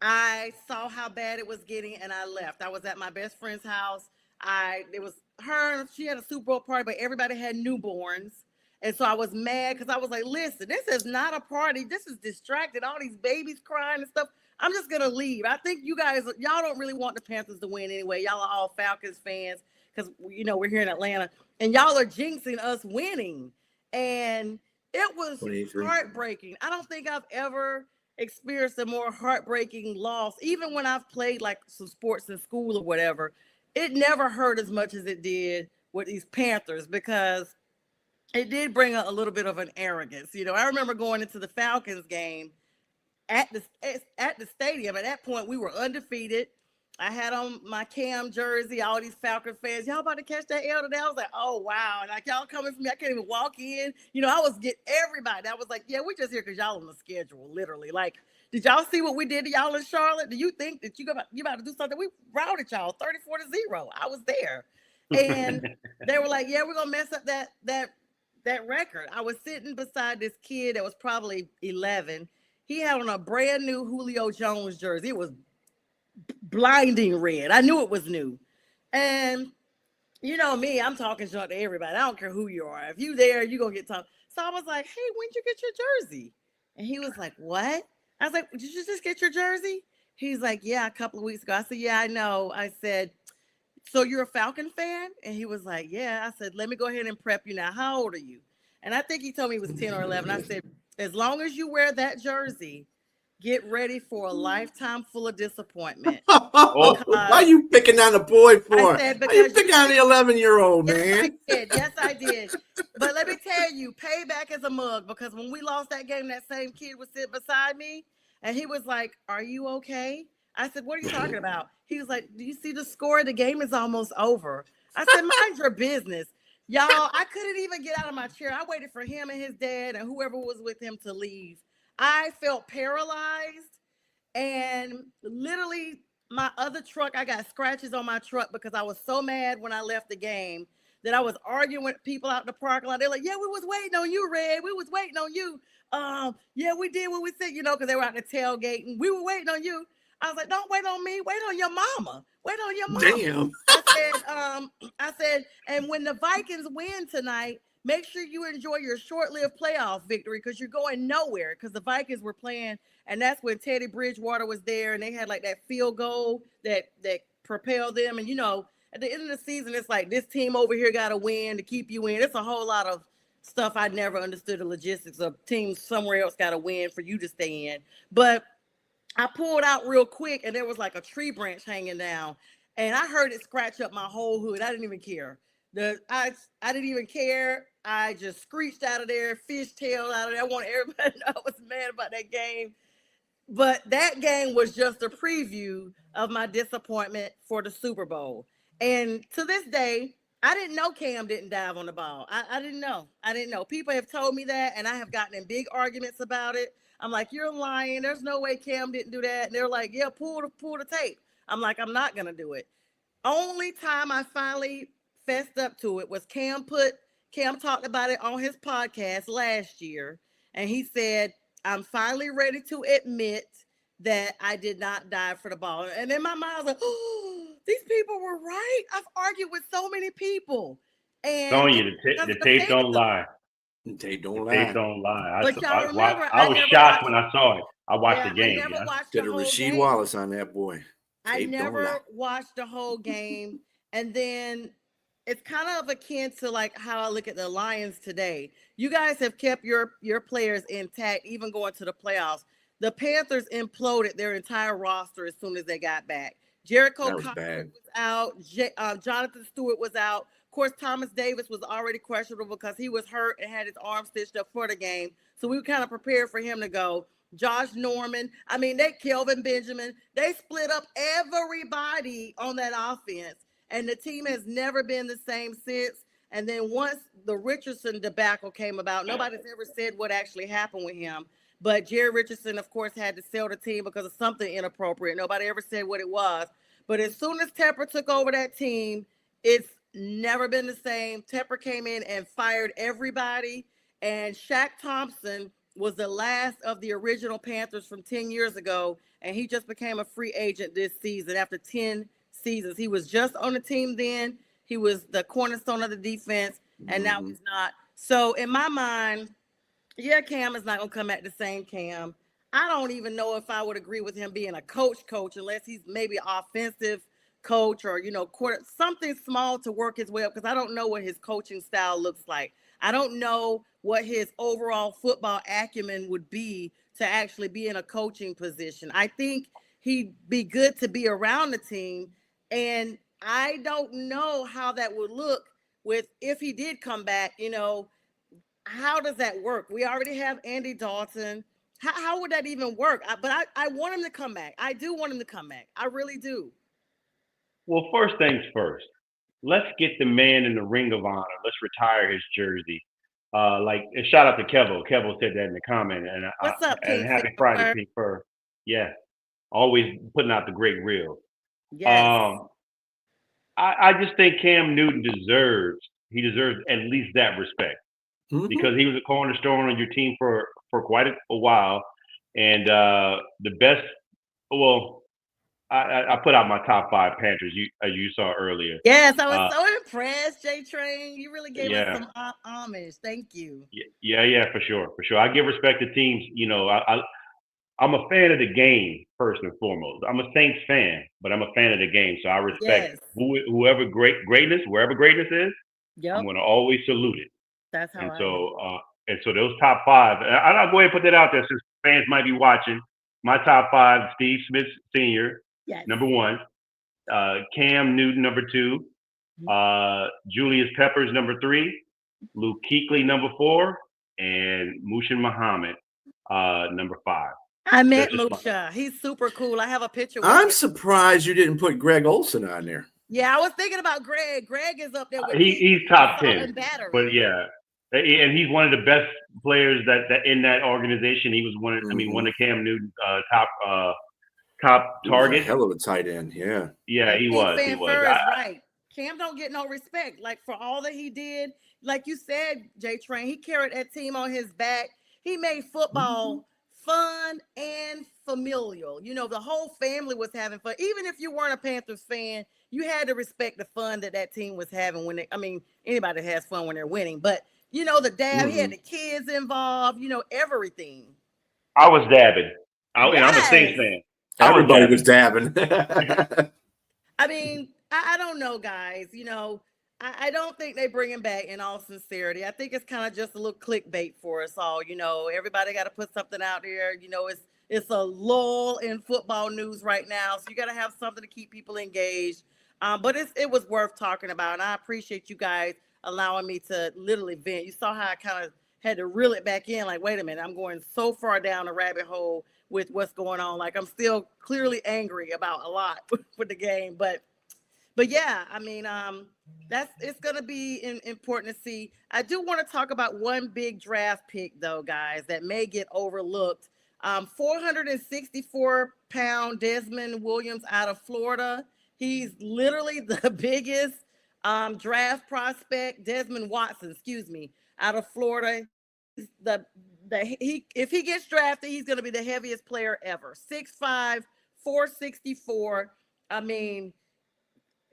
I saw how bad it was getting and I left. I was at my best friend's house. It was her, she had a Super Bowl party, but everybody had newborns. And so I was mad because I was like, listen, this is not a party. This is distracted. All these babies crying and stuff. I'm just going to leave. I think y'all don't really want the Panthers to win anyway. Y'all are all Falcons fans because, you know, we're here in Atlanta. And y'all are jinxing us winning. And it was
23.
Heartbreaking. I don't think I've ever experienced a more heartbreaking loss. Even when I've played like some sports in school or whatever, it never hurt as much as it did with these Panthers because it did bring a little bit of an arrogance. You know, I remember going into the Falcons game at the stadium. At that point, we were undefeated. I had on my Cam jersey, all these Falcon fans. Y'all about to catch that L today? I was like, oh, wow. And like, y'all coming for me. I can't even walk in. You know, I was getting everybody. I was like, yeah, we're just here because y'all on the schedule, literally. Like, did y'all see what we did to y'all in Charlotte? Do you think that you about to do something? We routed y'all 34-0. I was there. And they were like, yeah, we're going to mess up that record. I was sitting beside this kid that was probably 11. He had on a brand new Julio Jones jersey. It was blinding red. I knew it was new. And you know me, I'm talking junk to everybody. I don't care who you are. If you there, you going to get talked. So I was like, hey, when'd you get your jersey? And he was like, what? I was like, did you just get your jersey? He's like, yeah, a couple of weeks ago. I said, yeah, I know. I said, so you're a Falcon fan? And he was like, yeah. I said, let me go ahead and prep you now. How old are you? And I think he told me he was 10 or 11. I said, as long as you wear that jersey, get ready for a lifetime full of disappointment.
Why are you picking on the boy for? Why are you picking on the 11-year-old, man?
Yes, I did. But let me tell you, payback is a mug because when we lost that game, that same kid was sitting beside me and he was like, are you okay? I said, what are you talking about? He was like, do you see the score? The game is almost over. I said, mind your business. Y'all, I couldn't even get out of my chair. I waited for him and his dad and whoever was with him to leave. I felt paralyzed and literally my other truck, I got scratches on my truck because I was so mad when I left the game that I was arguing with people out in the parking lot. They're like, yeah, we was waiting on you, Red. We was waiting on you. Yeah, we did what we said, you know, because they were out the tailgate and we were waiting on you. I was like, don't wait on me. Wait on your mama. Wait on your mama.
Damn.
I said, and when the Vikings win tonight, make sure you enjoy your short-lived playoff victory because you're going nowhere because the Vikings were playing, and that's when Teddy Bridgewater was there, and they had like that field goal that propelled them. And, you know, at the end of the season, it's like this team over here got to win to keep you in. It's a whole lot of stuff I never understood the logistics of. Teams somewhere else got to win for you to stay in. But I pulled out real quick, and there was like a tree branch hanging down, and I heard it scratch up my whole hood. I didn't even care. I didn't even care. I just screeched out of there, fishtailed out of there. I want everybody to know I was mad about that game. But that game was just a preview of my disappointment for the Super Bowl. And to this day, I didn't know Cam didn't dive on the ball. I didn't know. I didn't know. People have told me that, and I have gotten in big arguments about it. I'm like, you're lying. There's no way Cam didn't do that. And they're like, yeah, pull the tape. I'm like, I'm not going to do it. Only time I finally fessed up to it was Cam talked about it on his podcast last year. And he said, I'm finally ready to admit that I did not dive for the ball. And in my mind, I was like, oh, these people were right. I've argued with so many people. And
telling you, the tape don't lie.
The tape don't
lie.
But y'all remember,
I was shocked when I saw it. I watched the game.
I never watched
did a Rasheed Wallace on that boy.
I never watched the whole game. And then it's kind of akin to like how I look at the Lions today. You guys have kept your players intact, even going to the playoffs. The Panthers imploded their entire roster as soon as they got back. Jericho Cotton was out. Jonathan Stewart was out. Of course, Thomas Davis was already questionable because he was hurt and had his arm stitched up for the game. So we were kind of prepared for him to go. Josh Norman, Kelvin Benjamin, they split up everybody on that offense. And the team has never been the same since. And then once the Richardson debacle came about, nobody's ever said what actually happened with him. But Jerry Richardson, of course, had to sell the team because of something inappropriate. Nobody ever said what it was. But as soon as Tepper took over that team, it's never been the same. Tepper came in and fired everybody. And Shaq Thompson was the last of the original Panthers from 10 years ago. And he just became a free agent this season after 10 seasons. He was just on the team then. He was the cornerstone of the defense. And now he's not. So in my mind, yeah, Cam is not going to come back the same Cam. I don't even know if I would agree with him being a coach unless he's maybe an offensive coach or, something small to work his way up, because I don't know what his coaching style looks like. I don't know what his overall football acumen would be to actually be in a coaching position. I think he'd be good to be around the team, and I don't know how that would look if he did come back. How does that work? We already have Andy Dalton. How would that even work? But I want him to come back. I do want him to come back. I really do.
Well, first things first. Let's get the man in the Ring of Honor. Let's retire his jersey. Shout out to Kevo. Kevo said that in the comment. And
what's up,
and happy Friday, Pink Fur. Yeah, always putting out the great reel.
Yes.
I just think Cam Newton deserves at least that respect. Because he was a cornerstone on your team for quite a while. And the best, I put out my top 5 Panthers, as you saw earlier.
Yes, I was so impressed, J-Train. You really gave us some homage. Thank you.
Yeah, for sure. I give respect to teams. I'm a fan of the game, first and foremost. I'm a Saints fan, but I'm a fan of the game. So I respect whoever greatness, wherever greatness is, I'm going to always salute it.
That's how
so those top 5, I'll go ahead and put that out there since fans might be watching. My top 5: Steve Smith Sr., number 1, Cam Newton, number 2, Julius Peppers, number 3, Luke Kuechly, number 4, and Mushin Muhammad, number 5.
I met Musha. He's super cool. I have a picture with
I'm
him.
surprised you didn't put Greg Olson on there.
Yeah, I was thinking about Greg. Greg is up there with
he's top 10. But yeah. And he's one of the best players that in that organization. He was one of Cam Newton's top targets.
Hell of a tight end, yeah.
Yeah, he was.
Right. Cam don't get no respect. Like, for all that he did, like you said, J-Train, he carried that team on his back. He made football fun and familial. The whole family was having fun. Even if you weren't a Panthers fan, you had to respect the fun that team was having anybody has fun when they're winning. But the dad, he had the kids involved, everything.
I was dabbing. I'm a Saints fan.
Everybody was dabbing.
I don't know, guys. I don't think they bring him back in all sincerity. I think it's kind of just a little clickbait for us all. Everybody got to put something out there. It's a lull in football news right now, so you got to have something to keep people engaged. But it was worth talking about, and I appreciate you guys allowing me to literally vent. You saw how I kind of had to reel it back in. Like, wait a minute, I'm going so far down a rabbit hole with what's going on. Like, I'm still clearly angry about a lot with the game, but yeah, I mean, it's gonna be important to see. I do want to talk about one big draft pick though, guys, that may get overlooked. 464-pound Desmond Williams out of Florida. He's literally the biggest draft prospect. Desmond Watson, excuse me, out of Florida. If he gets drafted, he's gonna be the heaviest player ever. 6'5", 464. I mean,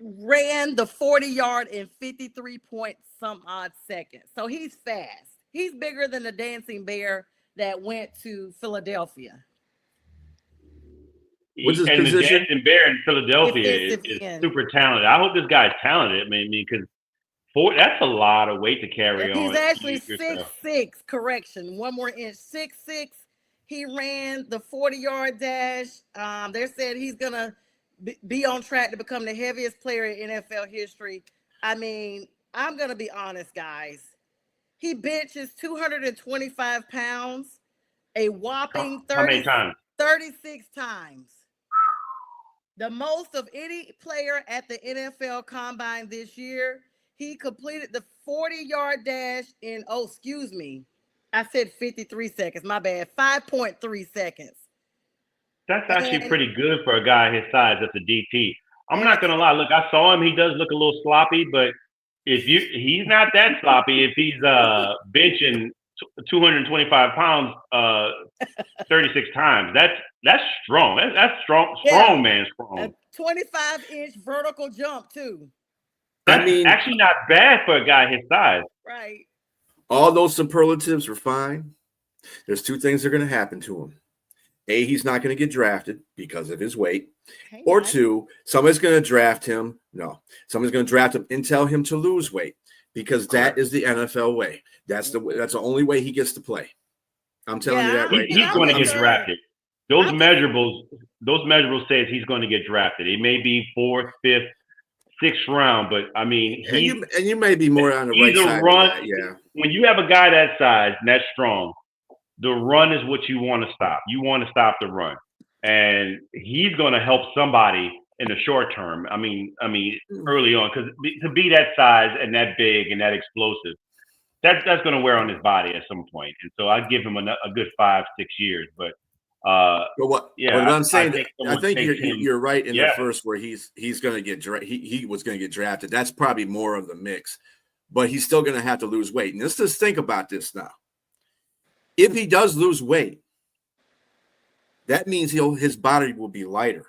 ran the 40-yard in 53 point some odd seconds. So he's fast. He's bigger than the dancing bear that went to Philadelphia.
What's his
and
position?
The dancing bear in Philadelphia
Defensive
is
end.
super talented. I hope this guy's talented. I mean, because that's a lot of weight to carry on.
He's actually
yourself.
6'6". Correction, one more inch. 6'6". He ran the 40-yard dash. They said he's gonna be on track to become the heaviest player in NFL history. I mean, I'm going to be honest, guys. He benches 225 pounds, a whopping
How many times?
36 times. The most of any player at the NFL Combine this year. He completed the 40-yard dash in, I said 53 seconds. My bad. 5.3 seconds.
That's actually pretty good for a guy his size as a DT. I'm not gonna lie. Look, I saw him. He does look a little sloppy, but he's not that sloppy. If he's benching 225 pounds 36 times, that's strong. That's strong. Strong man, strong.
A 25-inch vertical jump too.
That's actually not bad for a guy his size.
Right.
All those superlatives are fine. There's two things that are going to happen to him. A, he's not going to get drafted because of his weight.
Hey,
or two, somebody's going to draft him. No, somebody's going to draft him and tell him to lose weight because that is the NFL way. That's the only way he gets to play. I'm telling you that right now.
He's going to get drafted. Those measurables says he's going to get drafted. It may be 4th, 5th, 6th round, but I mean,
you may be more on the right side.
Run, yeah. When you have a guy that size and that strong, the run is what you want to stop. You want to stop the run, and he's going to help somebody in the short term. I mean, early on, because to be that size and that big and that explosive, that's going to wear on his body at some point. And so I'd give him a good 5-6 years. But
what I'm saying, I think you're right in the first where he's going to get he was going to get drafted. That's probably more of the mix, but he's still going to have to lose weight. And let's just think about this now. If he does lose weight, that means his body will be lighter,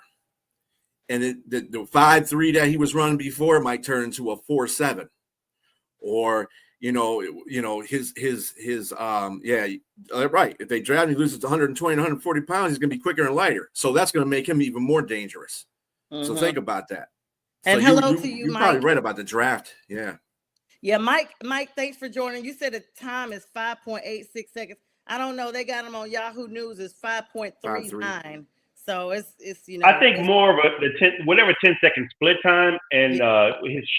and the 5'3" that he was running before might turn into a 4'7", or his right. If they draft him, he loses 120, 140 pounds, he's going to be quicker and lighter. So that's going to make him even more dangerous. Mm-hmm. So think about that.
And
so
hello to you,
you're
Mike.
Probably right about the draft. Yeah.
Yeah, Mike, thanks for joining. You said the time is 5.86 seconds. I don't know. They got him on Yahoo News is 5.39. So it's
I think more of the 10-second split time, and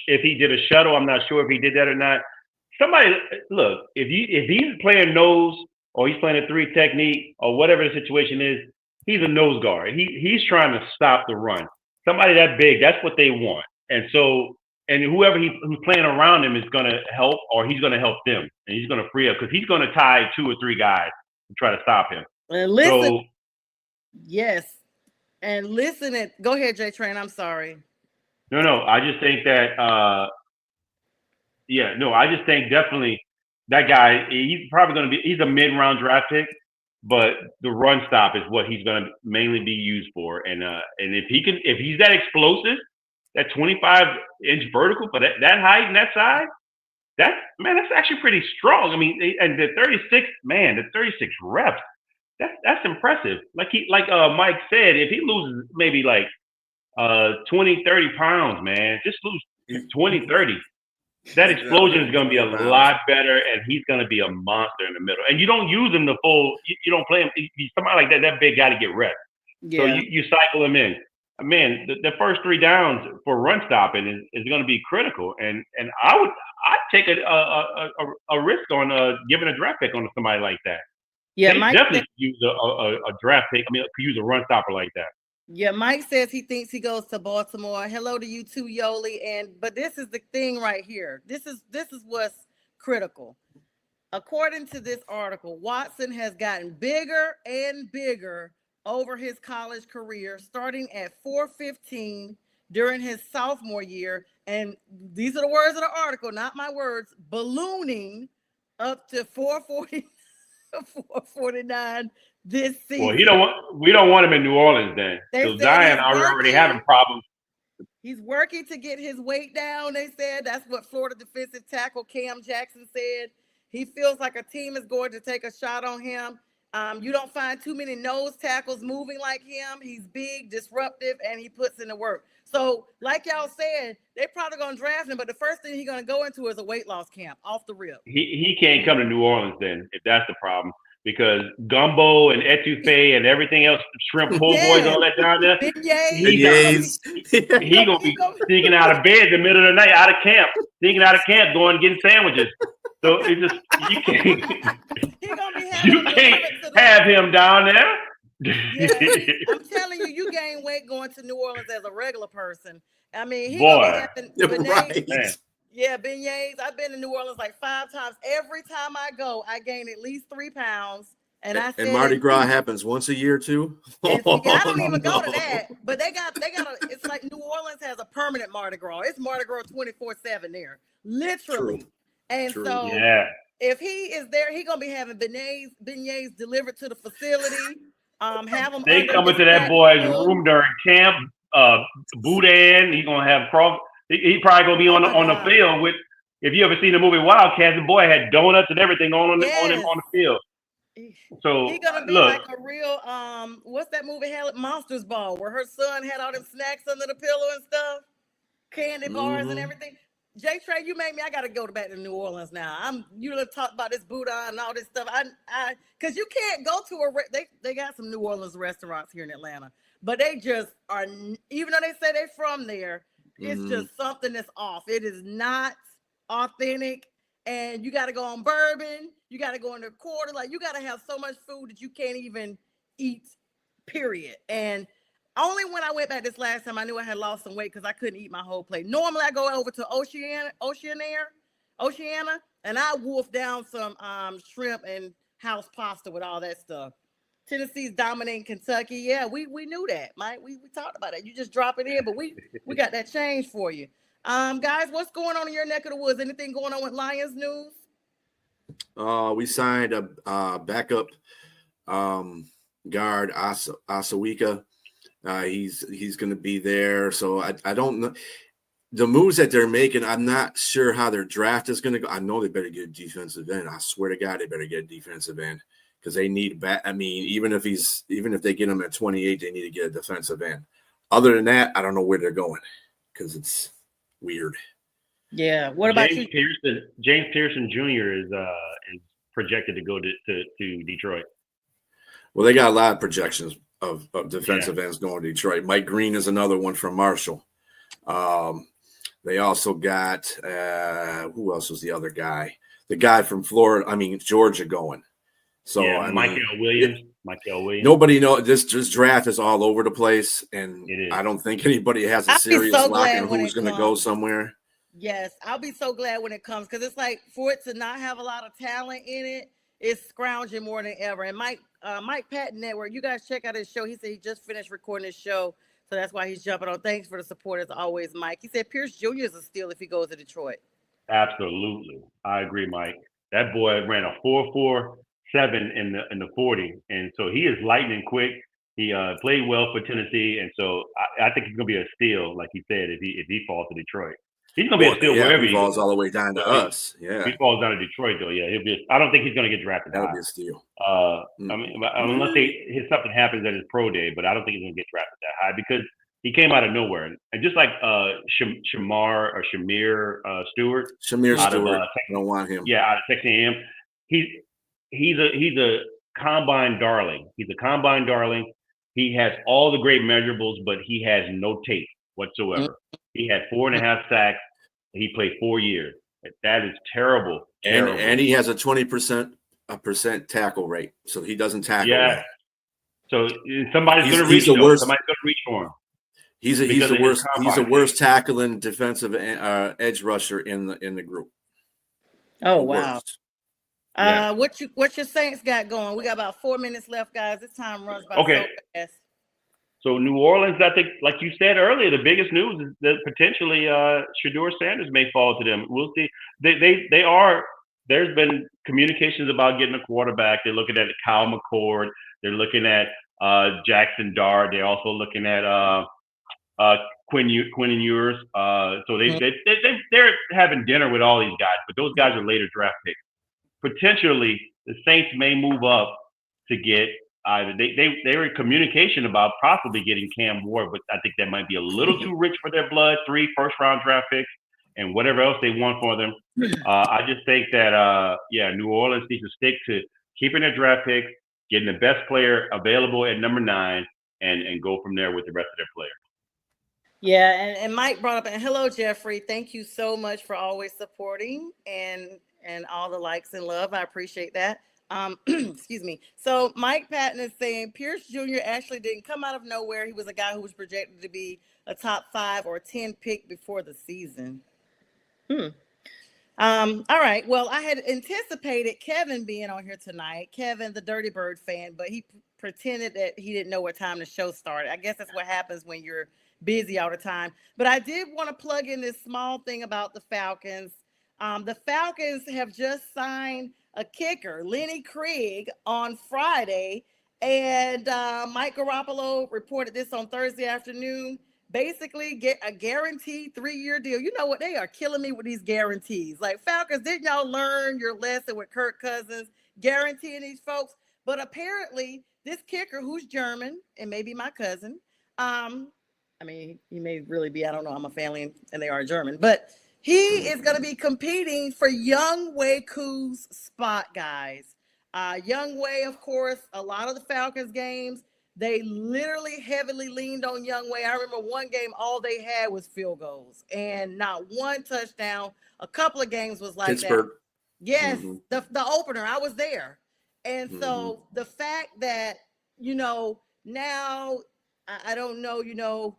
if he did a shuttle, I'm not sure if he did that or not. Somebody look, if he's playing nose or he's playing a 3 technique or whatever the situation is, he's a nose guard. He's trying to stop the run. Somebody that big, that's what they want. And so, and whoever who's playing around him is going to help, or he's going to help them, and he's going to free up because he's going to tie 2 or 3 guys to try to stop him.
And listen, yes, and listen. Go ahead, J Train. I'm sorry.
No. I just think that. I just think definitely that guy. He's probably going to be. He's a mid-round draft pick, but the run stop is what he's going to mainly be used for. And if he's that explosive. That 25-inch vertical, but that height and that size, that's actually pretty strong. I mean, and the 36 reps, that's impressive. Like Mike said, if he loses maybe like 20, 30 pounds, man. Just lose 20, 30. That explosion is going to be a lot better, and he's going to be a monster in the middle. And you don't use him the full. You don't play him. Somebody like that, that big got to get rest.
Yeah.
So you cycle him in. Man, the first 3 downs for run stopping is going to be critical. And I'd take a risk on giving a draft pick on somebody like that.
Yeah,
they
Mike
definitely could use a draft pick. I mean, could use a run stopper like that.
Yeah, Mike says he thinks he goes to Baltimore. Hello to you too, Yoli. But this is the thing right here. This is what's critical. According to this article, Watson has gotten bigger and bigger over his college career, starting at 415 during his sophomore year. And these are the words of the article, not my words, ballooning up to 440, 449 this season.
Well, we don't want him in New Orleans then. So Zion already having problems.
He's working to get his weight down, they said. That's what Florida defensive tackle Cam Jackson said. He feels like a team is going to take a shot on him. You don't find too many nose tackles moving like him. He's big, disruptive, and he puts in the work. So, like y'all said, they're probably going to draft him, but the first thing he's going to go into is a weight loss camp off the rip.
He can't come to New Orleans then, if that's the problem. Because gumbo and etouffee and everything else, shrimp po' boys, all that down there, he gonna be sneaking out of bed in the middle of the night, out of camp, going and getting sandwiches. So it just you can't have him down there.
Yeah, I'm telling you, you gain weight going to New Orleans as a regular person. I mean, beignets. Yeah, beignets. I've been to New Orleans like 5 times. Every time I go, I gain at least 3 pounds. And
Mardi Gras happens once a year too.
I don't even go to that, but they got it's like New Orleans has a permanent Mardi Gras. It's Mardi Gras 24/7 there, literally. True. And so if he is there, he's gonna be having beignets delivered to the facility. Have them.
They coming to that boy's room during camp. Boudin. He's gonna have He probably gonna be on the field with. If you ever seen the movie Wildcats, the boy had donuts and everything on him on the field. So
he's gonna be like a real what's that movie? Monsters Ball, where her son had all them snacks under the pillow and stuff, candy bars and everything. Jay Trey, you made me. I gotta go back to New Orleans now. You done talk about this Boudin and all this stuff. I because you can't go to they got some New Orleans restaurants here in Atlanta, but they just are. Even though they say they're from there. It's just something that's off. It is not authentic. And you got to go on bourbon. You got to go in the quarter. Like, you got to have so much food that you can't even eat, period. And only when I went back this last time, I knew I had lost some weight because I couldn't eat my whole plate. Normally, I go over to Oceana, and I wolf down some shrimp and house pasta with all that stuff. Tennessee's dominating Kentucky. Yeah, we knew that, Mike. We talked about it. You just drop it in, but we got that change for you. Guys, what's going on in your neck of the woods? Anything going on with Lions news?
We signed a backup guard, Asawika. He's going to be there. So I don't know. The moves that they're making, I'm not sure how their draft is going to go. I know they better get a defensive end. I swear to God, they better get a defensive end. Because they need I mean, even if they get him at 28, they need to get a defensive end. Other than that, I don't know where they're going because it's weird.
Yeah. What about
James Pearson Jr. is projected to go to Detroit.
Well, they got a lot of projections of defensive ends going to Detroit. Mike Green is another one from Marshall. They also got who else was the other guy? The guy from Georgia going. So
Michael Williams.
Nobody knows this draft is all over the place, and I don't think anybody has a serious lock in who's going to go somewhere.
Yes, I'll be so glad when it comes because it's like for it to not have a lot of talent in it, it's scrounging more than ever. And Mike Patton Network, you guys check out his show. He said he just finished recording his show, so that's why he's jumping on. Thanks for the support as always, Mike. He said Pierce Jr. is a steal if he goes to Detroit.
Absolutely, I agree, Mike. That boy ran a 4.47 in the 40, and so he is lightning quick. He played well for Tennessee, and so I think he's gonna be a steal, like he said, if he falls to Detroit. He's gonna be a steal wherever
he falls all the way down to us. Yeah,
if he falls down to Detroit, though, he'll be. I don't think he's gonna get drafted.
That'll be a steal.
I mean, unless something happens at his pro day, but I don't think he's gonna get drafted that high because He came out of nowhere, and just like Shamir Stewart,
Shamir
out of
Stewart, I don't want him.
out of Texas A&M. He's a combine darling. He's a combine darling. He has all the great measurables, but he has no tape whatsoever. He had 4.5 sacks. He played 4 years. That is terrible.
And he has a 20% tackle rate, so he doesn't tackle.
Yeah. So somebody's going to reach for him. Somebody's going to reach for him.
He's the worst tackling defensive edge rusher in the group.
Oh wow! What your Saints got going? We got about 4 minutes left, guys. This time runs by so fast.
So New Orleans, I think, like you said earlier, the biggest news is that potentially Shedeur Sanders may fall to them. We'll see. They are. There's been communications about getting a quarterback. They're looking at Kyle McCord. They're looking at Jackson Dart. They're also looking at Quinn Ewers. So they're having dinner with all these guys, but those guys are later draft picks. Potentially, the Saints may move up to get either. They were in communication about possibly getting Cam Ward, but I think that might be a little too rich for their blood. 3 first-round draft picks and whatever else they want for them. I just think that New Orleans needs to stick to keeping their draft picks, getting the best player available at number 9, and go from there with the rest of their players.
Yeah, and Mike brought up, and hello, Jeffrey. Thank you so much for always supporting and all the likes and love. I appreciate that. Excuse me. So Mike Patton is saying Pierce Jr. actually didn't come out of nowhere. He was a guy who was projected to be a top 5 or 10 pick before the season. All right. Well, I had anticipated Kevin being on here tonight. Kevin, the Dirty Bird fan, but he pretended that he didn't know what time the show started. I guess that's what happens when you're busy all the time. But I did want to plug in this small thing about the Falcons. The Falcons have just signed a kicker, Lenny Craig, on Friday. And Mike Garoppolo reported this on Thursday afternoon. Basically, get a guaranteed 3-year deal. You know what? They are killing me with these guarantees. Like, Falcons, didn't y'all learn your lesson with Kirk Cousins guaranteeing these folks? But apparently, this kicker, who's German and maybe my cousin, I mean, he may really be, I don't know, I'm a family and they are German, but he is going to be competing for Young Wei Koo's spot, guys. Young Wei, of course, a lot of the Falcons games, they literally heavily leaned on Young Wei. I remember one game, all they had was field goals and not one touchdown. A couple of games was like
Pittsburgh.
that. Yes, the opener, I was there. And so the fact that, now, I don't know,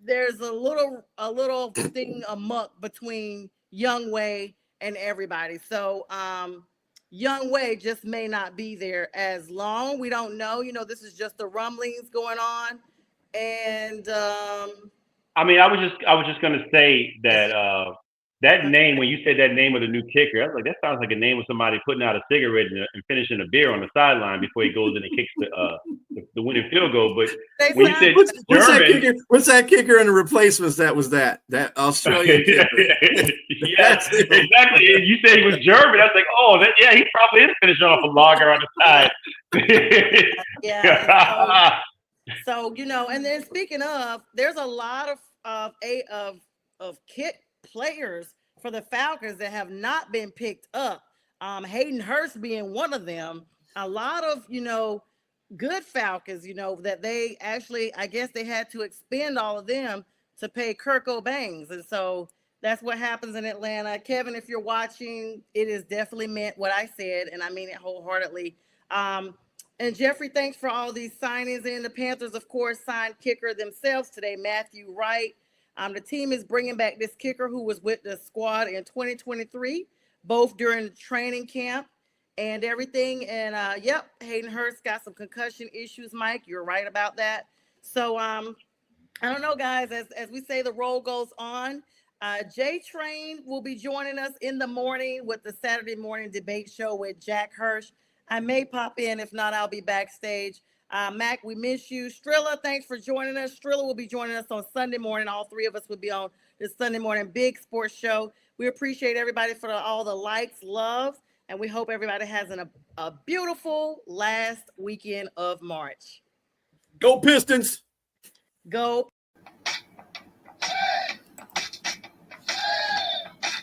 there's a little thing amok between Young Wei and everybody. So Young Wei just may not be there as long. We don't know. This is just the rumblings going on. And
I mean, I was just gonna say that that name, when you said that name of the new kicker, I was like, that sounds like a name of somebody putting out a cigarette and finishing a beer on the sideline before he goes in and kicks the winning field goal. But when you said
what's that kicker and the replacements? That Australian kicker.
Yes, exactly. You said he was German. I was like, he probably is finishing off a lager on the side.
Yeah. So and then speaking of, there's a lot of kick players for the Falcons that have not been picked up. Hayden Hurst being one of them. A lot of good Falcons, that they actually, I guess they had to expend all of them to pay Kirk O'Bangs, and so that's what happens in Atlanta. Kevin, if you're watching, it is definitely meant what I said, and I mean it wholeheartedly. And Jeffrey, thanks for all these signings. And the Panthers, of course, signed kicker themselves today, Matthew Wright. The team is bringing back this kicker who was with the squad in 2023, both during the training camp and everything. And Hayden Hurst got some concussion issues, Mike. You're right about that. So I don't know, guys, as we say, the roll goes on. J Train will be joining us in the morning with the Saturday morning debate show with Jack Hirsch. I may pop in. If not, I'll be backstage. Mac, we miss you. Strilla, thanks for joining us. Strilla will be joining us on Sunday morning. All 3 of us will be on this Sunday morning big sports show. We appreciate everybody for all the likes, love, and we hope everybody has a beautiful last weekend of March.
Go Pistons.
Go.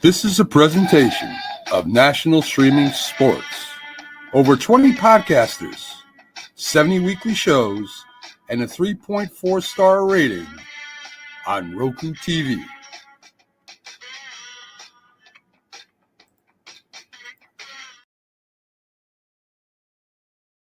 This is a presentation of National Streaming Sports. Over 20 podcasters, 70 weekly shows, and a 3.4-star rating on Roku TV.